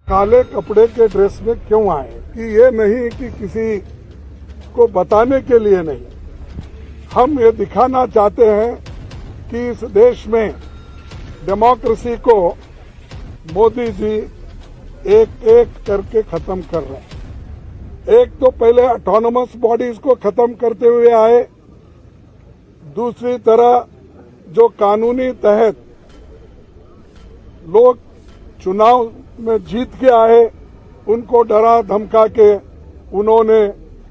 काले कपड़े के ड्रेस में क्यों आए, कि ये नहीं कि किसी को बताने के लिए नहीं, हम ये दिखाना चाहते हैं कि इस देश में डेमोक्रेसी को मोदी जी एक एक करके खत्म कर रहे हैं। एक तो पहले ऑटोनोमस बॉडीज को खत्म करते हुए आए, दूसरी तरह जो कानूनी तहत लोग चुनाव में जीत के आए उनको डरा धमका के उन्होंने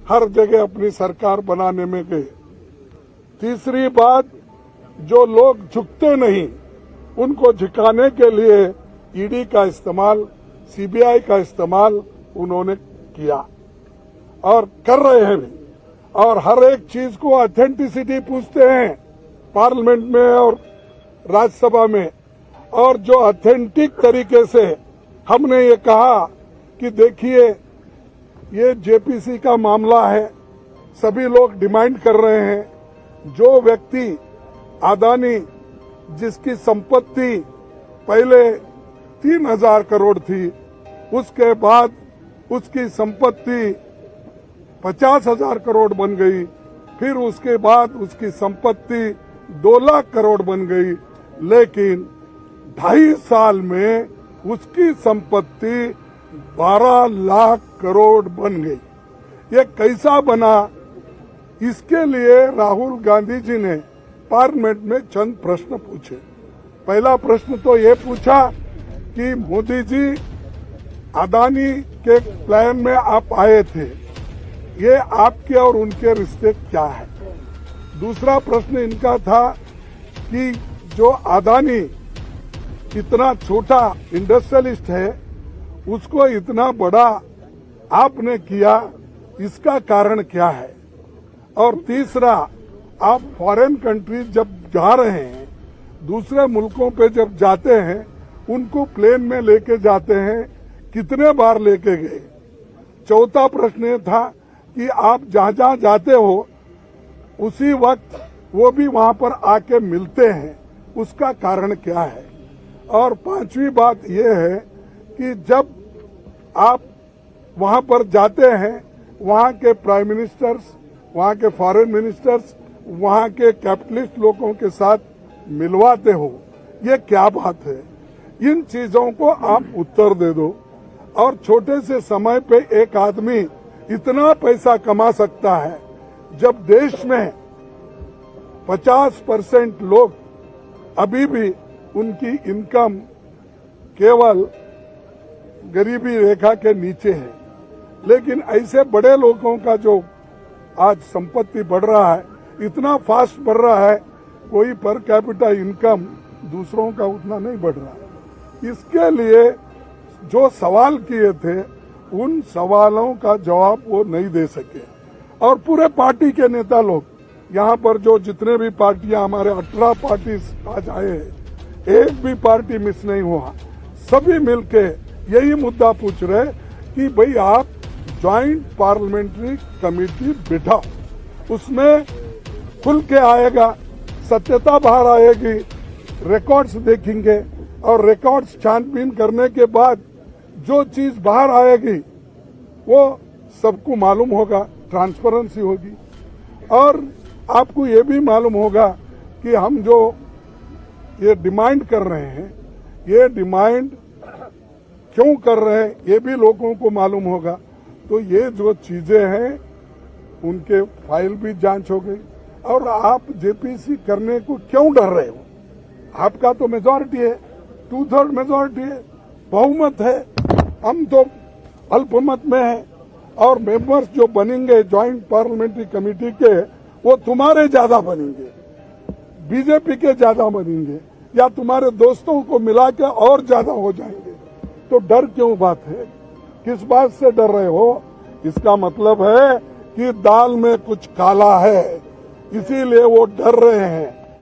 हर जगह अपनी सरकार बनाने में गए। तीसरी बात, जो लोग झुकते नहीं उनको झुकाने के लिए ईडी का इस्तेमाल, सीबीआई का इस्तेमाल उन्होंने किया और कर रहे हैं भी, और हर एक चीज को ऑथेंटिसिटी पूछते हैं पार्लियामेंट में और राज्यसभा में। और जो ऑथेंटिक तरीके से हमने ये कहा कि देखिए ये जेपीसी का मामला है, सभी लोग डिमांड कर रहे हैं, जो व्यक्ति अदानी जिसकी संपत्ति पहले 3,000 करोड़ थी, उसके बाद उसकी संपत्ति 50,000 करोड़ बन गई, फिर उसके बाद उसकी संपत्ति 2 लाख करोड़ बन गई, लेकिन 2.5 साल में उसकी संपत्ति 12 लाख करोड़ बन गई। ये कैसा बना, इसके लिए राहुल गांधी जी ने पार्लियामेंट में चंद प्रश्न पूछे। पहला प्रश्न तो ये पूछा कि मोदी जी अदानी के प्लान में आप आए थे, ये आपके और उनके रिश्ते क्या है। दूसरा प्रश्न इनका था कि जो अदानी इतना छोटा इंडस्ट्रियलिस्ट है उसको इतना बड़ा आपने किया, इसका कारण क्या है। और तीसरा, आप फॉरेन कंट्रीज जब जा रहे हैं, दूसरे मुल्कों पे जब जाते हैं, उनको प्लेन में लेके जाते हैं, कितने बार लेके गए। चौथा प्रश्न ये था कि आप जहां जहां जाते हो उसी वक्त वो भी वहां पर आके मिलते हैं, उसका कारण क्या है। और पांचवी बात यह है कि जब आप वहां पर जाते हैं, वहां के प्राइम मिनिस्टर्स, वहां के फॉरेन मिनिस्टर्स, वहां के कैपिटलिस्ट लोगों के साथ मिलवाते हो, ये क्या बात है। इन चीजों को आप उत्तर दे दो। और छोटे से समय पे एक आदमी इतना पैसा कमा सकता है, जब देश में 50% लोग अभी भी उनकी इनकम केवल गरीबी रेखा के नीचे है। लेकिन ऐसे बड़े लोगों का जो आज संपत्ति बढ़ रहा है, इतना फास्ट बढ़ रहा है, कोई पर कैपिटा इनकम दूसरों का उतना नहीं बढ़ रहा है। इसके लिए जो सवाल किए थे, उन सवालों का जवाब वो नहीं दे सके। और पूरे पार्टी के नेता लोग यहाँ पर जो जितने भी पार्टियां, हमारे 18 पार्टी आज आए हैं, एक भी पार्टी मिस नहीं हुआ, सभी मिलके यही मुद्दा पूछ रहे कि भाई आप ज्वाइंट पार्लियामेंट्री कमेटी बिठाओ, उसमें खुल के आएगा, सत्यता बाहर आएगी, रिकॉर्ड्स देखेंगे और रिकॉर्ड्स छानबीन करने के बाद जो चीज बाहर आएगी वो सबको मालूम होगा, ट्रांसपेरेंसी होगी। और आपको ये भी मालूम होगा कि हम जो ये डिमांड कर रहे हैं, ये डिमांड क्यों कर रहे हैं, ये भी लोगों को मालूम होगा। तो ये जो चीजें हैं उनके फाइल भी जांच हो गई। और आप जेपीसी करने को क्यों डर रहे हो, आपका तो मेजॉरिटी है, 2/3 मेजॉरिटी है, बहुमत है, हम तो अल्पमत में हैं। और मेंबर्स जो बनेंगे ज्वाइंट पार्लियामेंट्री कमेटी के, वो तुम्हारे ज्यादा बनेंगे, बीजेपी के ज्यादा बनेंगे, या तुम्हारे दोस्तों को मिला के और ज्यादा हो जाएंगे। तो डर क्यों बात है, किस बात से डर रहे हो। इसका मतलब है कि दाल में कुछ काला है, इसीलिए वो डर रहे हैं।